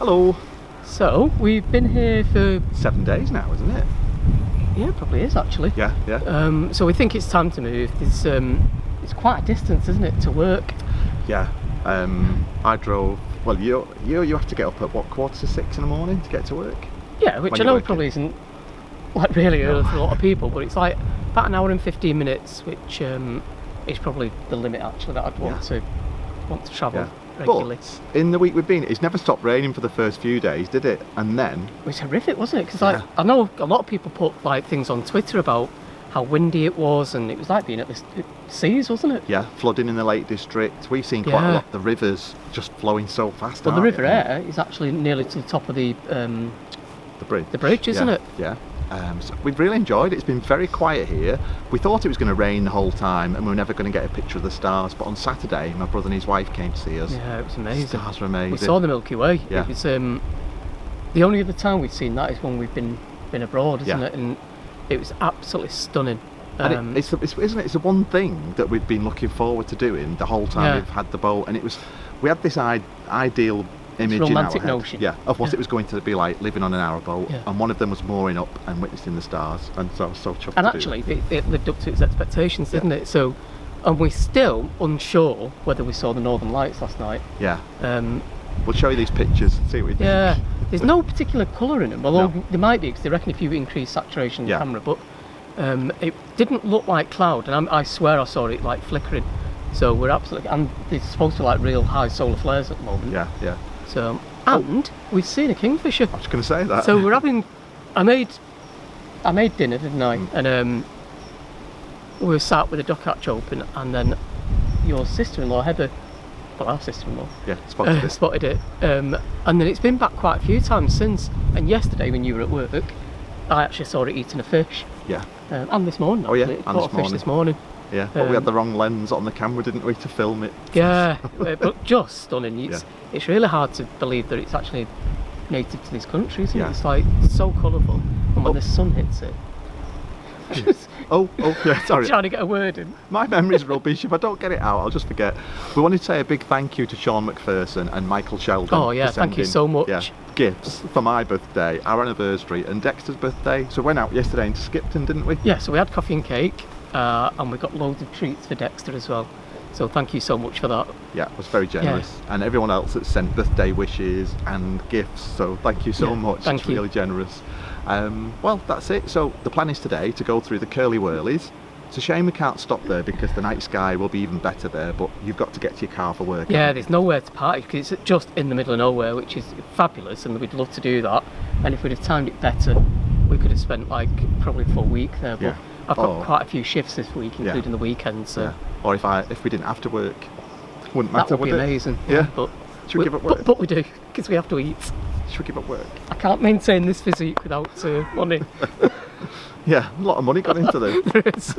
Hello. So, we've been here for... 7 days now, isn't it? Yeah, probably is actually. Yeah. So we think it's time to move. It's quite a distance, isn't it, to work? Yeah. I drove... Well, you have to get up at what, 5:45 in the morning to get to work? Yeah, which I know probably isn't like really early for a lot of people, but it's like about an hour and 15 minutes, which is probably the limit actually that I'd want to travel regularly. But in the week we've been, it's never stopped raining for the first few days, did it? And then it was horrific, wasn't it? Because like I know a lot of people put like things on Twitter about how windy it was, and it was like being at the seas, wasn't it? Yeah, flooding in the Lake District. We've seen quite a lot. The rivers just flowing so fast. Well, the River Aire is actually nearly to the top of the bridge. The bridge, isn't it? Yeah. So we've really enjoyed it. It's been very quiet here. We thought it was going to rain the whole time and we were never going to get a picture of the stars, but on Saturday my brother and his wife came to see us. Yeah, it was amazing. The stars were amazing. We saw the Milky Way. Yeah. It was the only other time we've seen that is when we've been abroad, isn't it? And it was absolutely stunning. And it's the one thing that we've been looking forward to doing the whole time we've had the boat, and we had this ideal image in our head, notion of what it was going to be like living on a narrowboat, and one of them was mooring up and witnessing the stars, and so I was so chuffed. And actually it lived up to its expectations, didn't it? So, and we're still unsure whether we saw the Northern Lights last night. We'll show you these pictures and see what you think. There's no particular colour in them, although there might be, because they reckon if you increase saturation in the camera, but it didn't look like cloud, and I swear I saw it like flickering. So we're absolutely, and it's supposed to like real high solar flares at the moment. Yeah. So, and we've seen a kingfisher. I was going to say that. So we're having, I made dinner, didn't I? And we were sat with the dock hatch open, and then your sister-in-law Heather, well, our sister-in-law, spotted it. And then it's been back quite a few times since. And yesterday when you were at work, I actually saw it eating a fish. Yeah. And this morning. Oh yeah. It caught a fish this morning. Yeah, but we had the wrong lens on the camera, didn't we, to film it? Yeah, but just stunning. It's really hard to believe that it's actually native to this country, isn't it? It's like so colourful, and when the sun hits it. Sorry. Trying to get a word in. My memory's rubbish. If I don't get it out, I'll just forget. We wanted to say a big thank you to Sean McPherson and Michael Sheldon. Oh yeah, thank you so much. Yeah, gifts for my birthday, our anniversary, and Dexter's birthday. So we went out yesterday into Skipton, didn't we? Yeah, so we had coffee and cake. And we got loads of treats for Dexter as well, so thank you so much for that. Yeah, it was very generous, and everyone else that sent birthday wishes and gifts, so thank you so much. It's really generous. Well, that's it. So the plan is today to go through the Curly Wurlies. It's a shame we can't stop there because the night sky will be even better there, but you've got to get to your car for work. Yeah, there's nowhere to park because it's just in the middle of nowhere, which is fabulous, and we'd love to do that. And if we'd have timed it better, we could have spent like probably a full week there. But I've got quite a few shifts this week, including the weekends. So. Or if we didn't have to work, it wouldn't matter. That would be amazing. Yeah. But should we give up work? But we do, because we have to eat. Should we give up work? I can't maintain this physique without money. Yeah, a lot of money got into them. There is.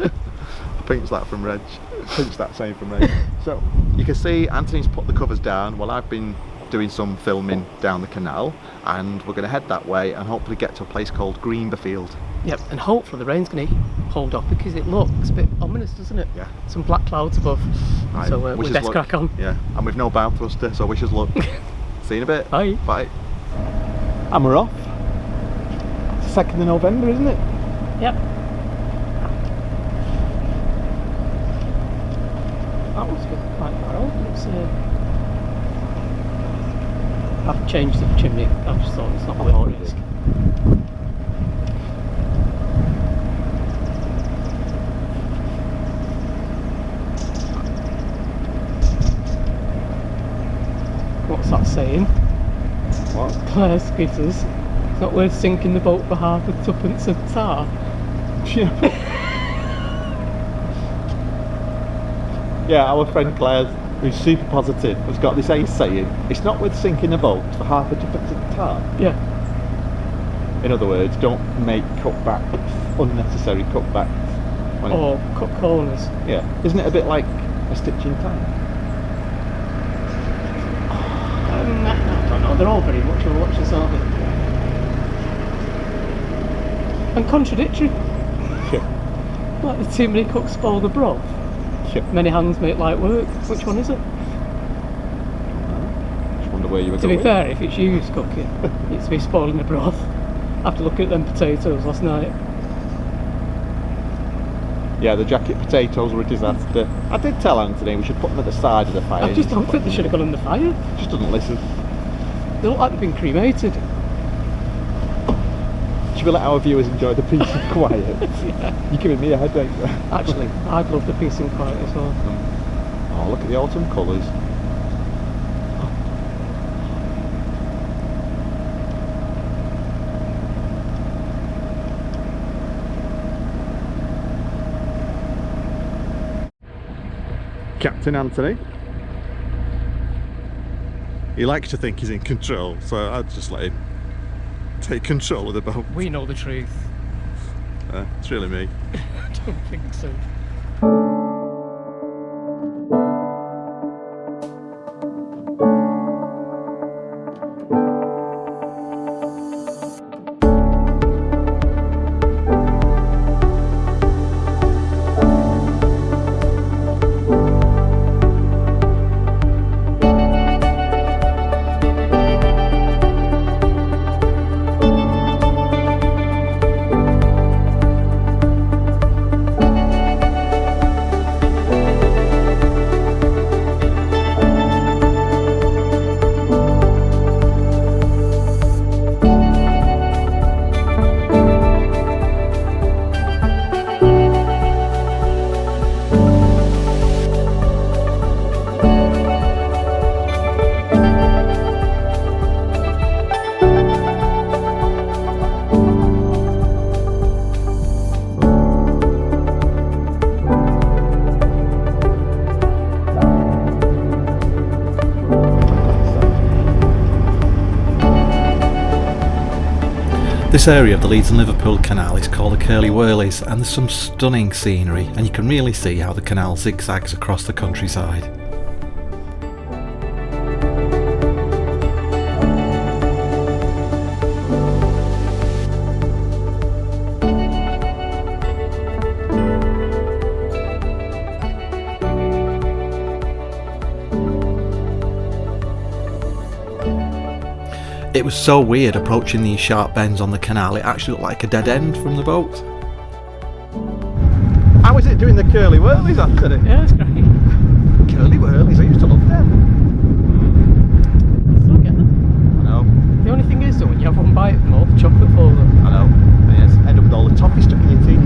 Pinch that from Reg. Pinch that same from Reg. So you can see Anthony's put the covers down while I've been doing some filming down the canal, and we're going to head that way and hopefully get to a place called Greenberfield. Yep, and hopefully the rain's going to hold off because it looks a bit ominous, doesn't it? Yeah. Some black clouds above. Right. So we best crack on. Yeah, and we've no bow thruster, so wish us luck. See you in a bit. Bye. Bye. And we're off. It's 2nd of November, isn't it? Yep. That must be quite far out. It's I've changed the chimney. I've just thought it's not worth the risk. What's that saying? What? Claire Skitters. It's not worth sinking the boat for half a tuppence of tar. Yeah, our friend Claire, who's super positive, has got this ace saying, it's not worth sinking a boat for half a tuppence of tar. Yeah. In other words, don't make cutbacks, unnecessary cutbacks. Or cut corners. Yeah. Isn't it a bit like a stitch in time? I don't know, they're all very much of a watches, aren't they? And contradictory. Yeah. Like the too many cooks spoil the broth. Yeah. Many hands make light work. Which one is it? Which one wonder where you were To going. be fair, if it's you cooking, it's me spoiling the broth. After looking at them potatoes last night. Yeah, the jacket potatoes were a disaster. I did tell Anthony we should put them at the side of the fire. I just don't think they should have gone on the fire. Just doesn't listen. They look like they've been cremated. Should we let our viewers enjoy the peace and quiet? Yeah. You're giving me a headache. Actually, I'd love the peace and quiet as well. Oh, look at the autumn colours. Captain Anthony. He likes to think he's in control, so I'd just let him take control of the boat. We know the truth. It's really me. I don't think so. This area of the Leeds and Liverpool Canal is called the Curly Wurlies, and there's some stunning scenery, and you can really see how the canal zigzags across the countryside. It was so weird approaching these sharp bends on the canal, it actually looked like a dead end from the boat. How is it doing the Curly Wurlies, Anthony? Yeah, it's great. Curly Wurlies, I used to love them. Still get them. I know. The only thing is though, when you have one bite of them, all the chocolate falls on. I know. And you end up with all the toffee stuck in your teeth.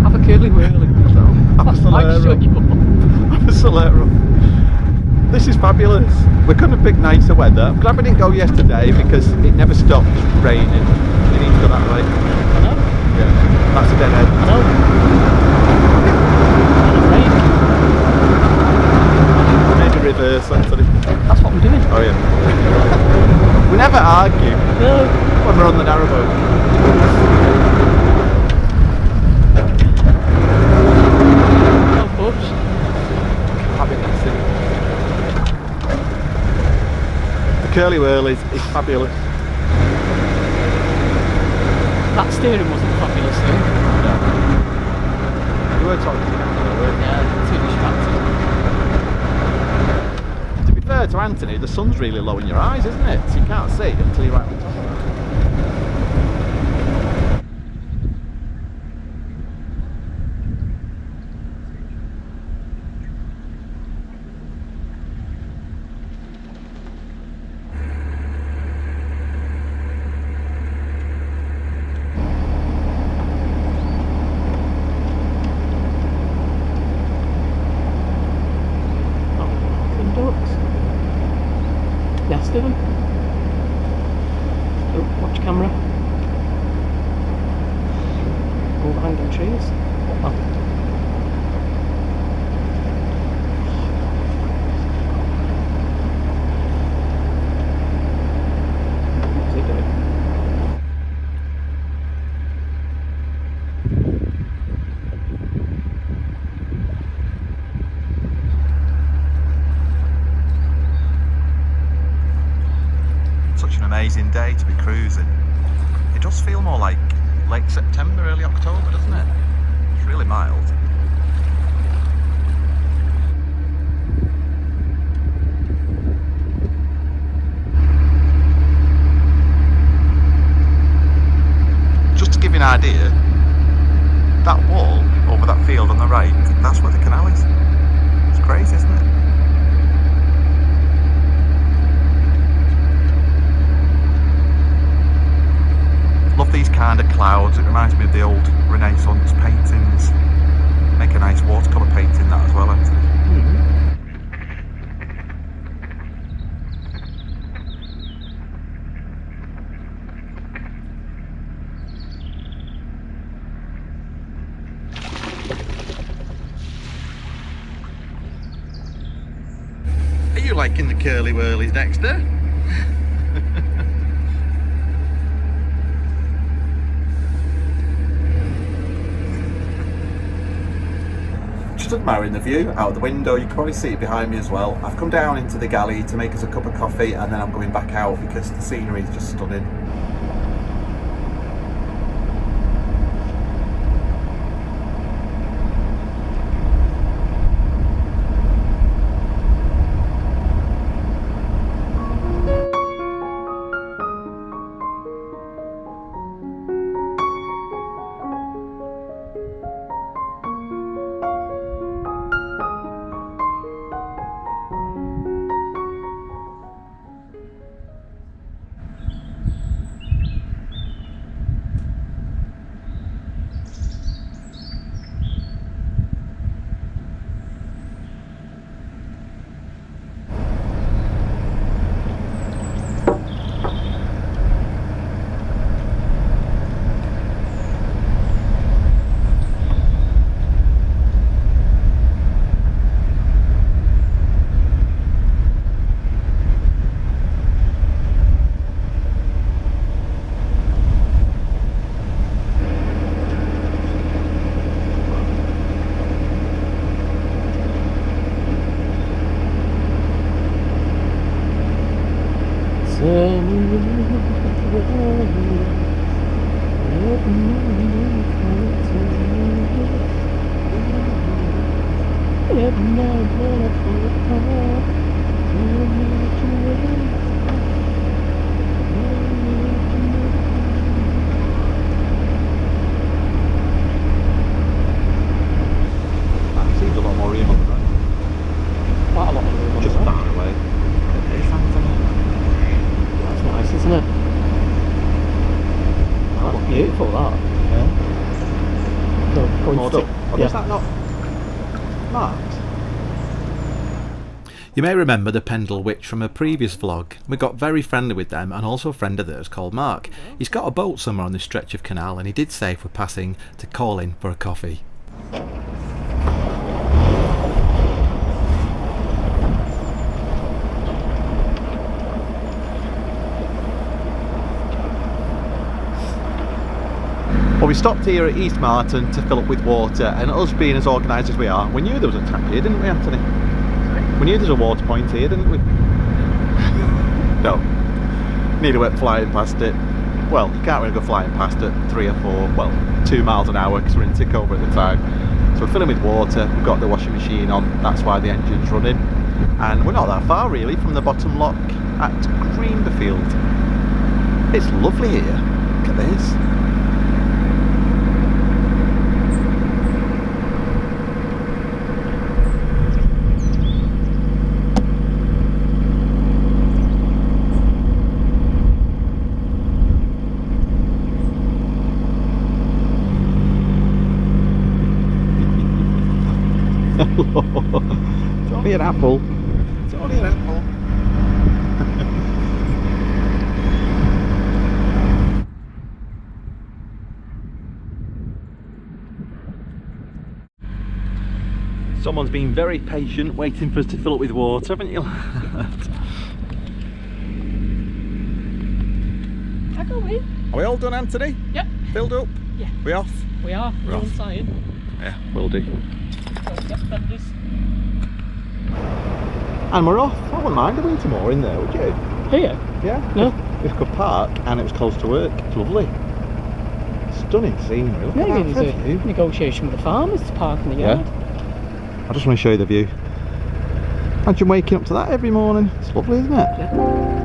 Have a Curly Wurlie. I'm a Solero. This is fabulous. We couldn't have picked nicer weather. I'm glad we didn't go yesterday because it never stopped raining. We need to go that way. I know. Yeah, that's a dead end. I know. And a break. Maybe reverse, Anthony. That's what we're doing. Oh yeah. We never argue No. when we're on the narrowboat. No push. Curly Wurlies is fabulous. That steering wasn't fabulous though. No. You were talking to me, weren't you? Yeah, too distracted. To be fair to Anthony, the sun's really low in your eyes, isn't it? So you can't see until you're right on top of it. Nest of them. Oh, watch camera. Overhanging trees. Oh. What's he doing? Such an amazing day to be cruising. It does feel more like late September, early October, doesn't it? It's really mild. over that field on the right, that's where the canal is. It's crazy, isn't it? Love these kind of clouds. It reminds me of the old Renaissance paintings. Make a nice watercolour painting that as well, actually. Are you liking the Curly Wurlies, Dexter? Just admiring the view out of the window. You can probably see it behind me as well. I've come down into the galley to make us a cup of coffee, and then I'm going back out because the scenery is just stunning. Seems a lot more room on the right. Quite a lot of room on Just the right. far away. It's That's nice, isn't it? That's beautiful, that. Yeah. No, going More stuck. to, is that not marked? You may remember the Pendle Witch from a previous vlog. We got very friendly with them, and also a friend of theirs called Mark. He's got a boat somewhere on this stretch of canal, and he did say if we're passing to call in for a coffee. Well, we stopped here at East Marton to fill up with water, and us being as organised as we are, we knew there was a tap here, didn't we, Anthony? We knew there's a water point here, didn't we? No. Neither went flying past it. Well, you can't really go flying past it 3 or 4, well, 2 miles an hour because we're in Tickover at the time. So we're filling with water, we've got the washing machine on, that's why the engine's running. And we're not that far really from the bottom lock at Greenberfield. It's lovely here. Look at this. It's only an apple. It's only an apple. Someone's been very patient waiting for us to fill up with water, haven't you? I go in. Are we all done, Anthony? Yep. Filled up? Yeah. We off? We are. We're off. inside. Yeah, will do. Let's get fenders. And we're off. I wouldn't mind a winter moor in there, would you? Here? Yeah. No. If we could park and it was close to work. It's lovely. Stunning scenery. Look Maybe at that there's a view. negotiation with the farmers to park in the yard. I just want to show you the view. Imagine waking up to that every morning. It's lovely, isn't it? Yeah.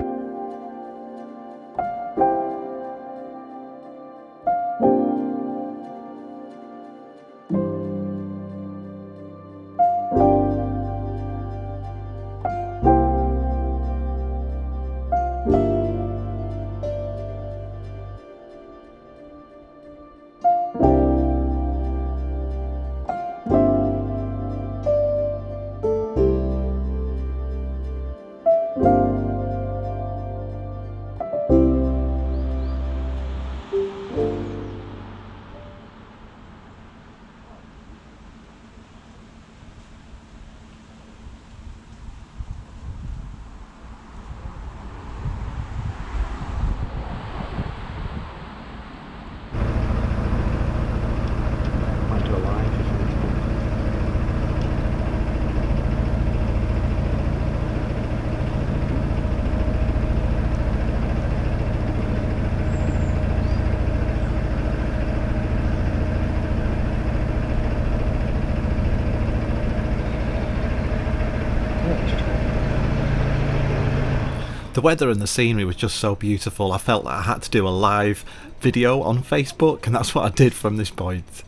The weather and the scenery was just so beautiful. I felt that I had to do a live video on Facebook, and that's what I did from this point.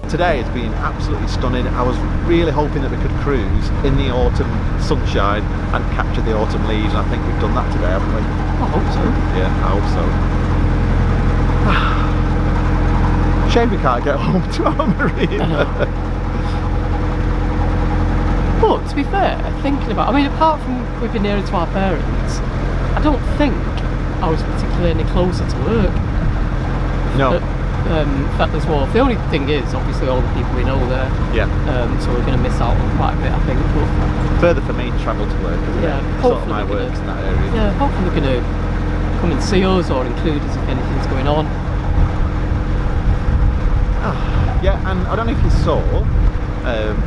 Today has been absolutely stunning. I was really hoping that we could cruise in the autumn sunshine and capture the autumn leaves, and I think we've done that today, haven't we? I hope so. Yeah, I hope so. Shame we can't get home to our marina. But to be fair, thinking about, I mean, apart from we've been nearer to our parents, I don't think I was particularly any closer to work. No. Fettler's Wharf. The only thing is, obviously, all the people we know there. Yeah. So we're going to miss out on quite a bit, I think. But further for me to travel to work, isn't yeah, it? Sort of my work's in that area. Yeah, hopefully they're going to come and see us or include us if anything's going on. Yeah, and I don't know if you saw,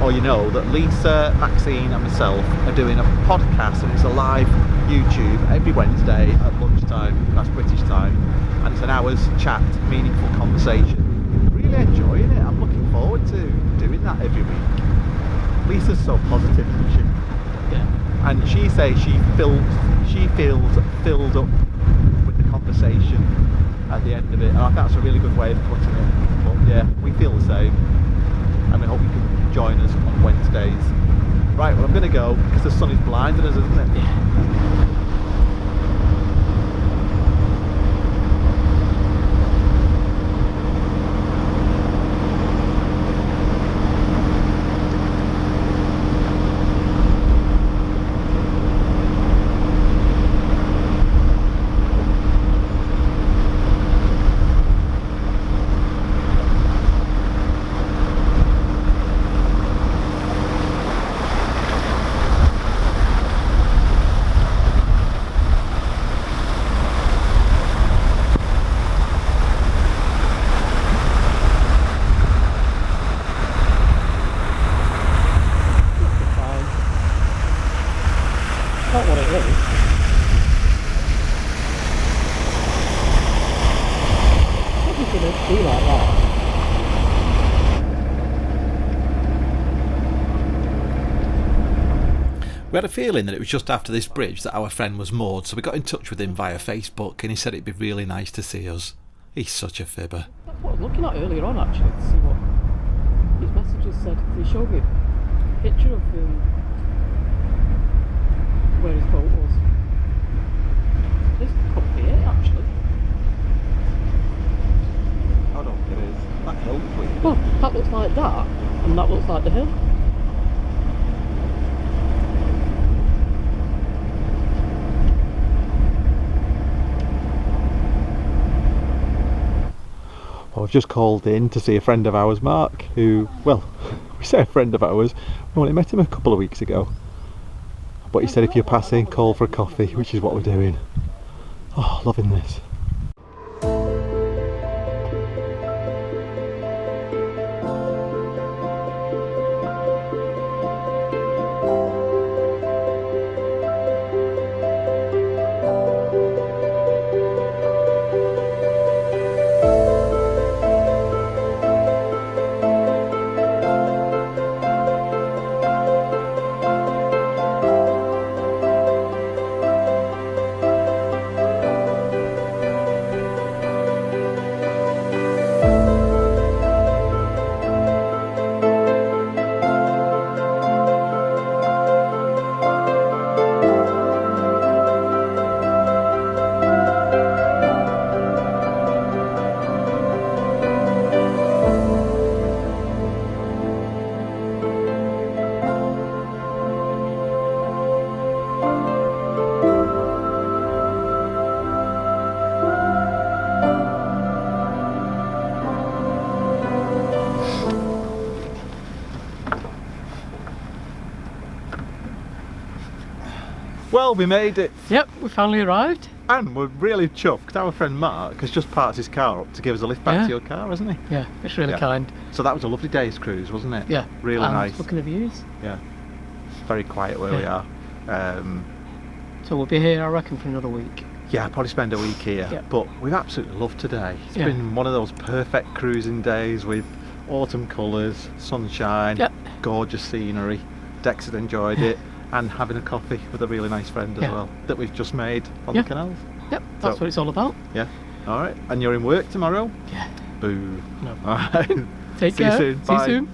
or you know, that Lisa, Maxine and myself are doing a podcast, and it's a live YouTube every Wednesday at lunchtime, that's British time, and it's an hour's chat, meaningful conversation. Really enjoying it. I'm looking forward to doing that every week. Lisa's so positive, isn't she? Yeah. And she says she feels filled up with the conversation at the end of it, and I think that's a really good way of putting it. But yeah, we feel the same, and we hope you can join us on Wednesdays. Right, well, I'm going to go because the sun is blinding us, isn't it? Yeah. Not what it is. What are you going to do like that? We had a feeling that it was just after this bridge that our friend was moored, so we got in touch with him via Facebook, and he said it'd be really nice to see us. He's such a fibber. That's what I was looking at earlier on, actually, to see what his messages said. They showed me a picture of where his boat was. This could be it, actually. I don't think it is. That hill between. Well, that looks like that, and that looks like the hill. I've just called in to see a friend of ours, Mark, who, well, we say a friend of ours, we only met him a couple of weeks ago. But he said if you're passing, call for a coffee, which is what we're doing. Oh, loving this. Well, we made it. Yep, we finally arrived. And we're really chuffed. Our friend Mark has just parked his car up to give us a lift back to your car, hasn't he? Yeah, it's really kind. So that was a lovely day's cruise, wasn't it? Yeah. Really nice. Looking at views. Yeah. Very quiet where we are. So we'll be here, I reckon, for another week. Yeah, I'll probably spend a week here. Yeah. But we've absolutely loved today. It's been one of those perfect cruising days with autumn colours, sunshine, gorgeous scenery. Dexter enjoyed it. And having a coffee with a really nice friend as well that we've just made on the canals. Yep, that's what it's all about. Yeah. All right. And you're in work tomorrow? Yeah. Boo. No. All right. Take care. See you soon. See you Bye. soon.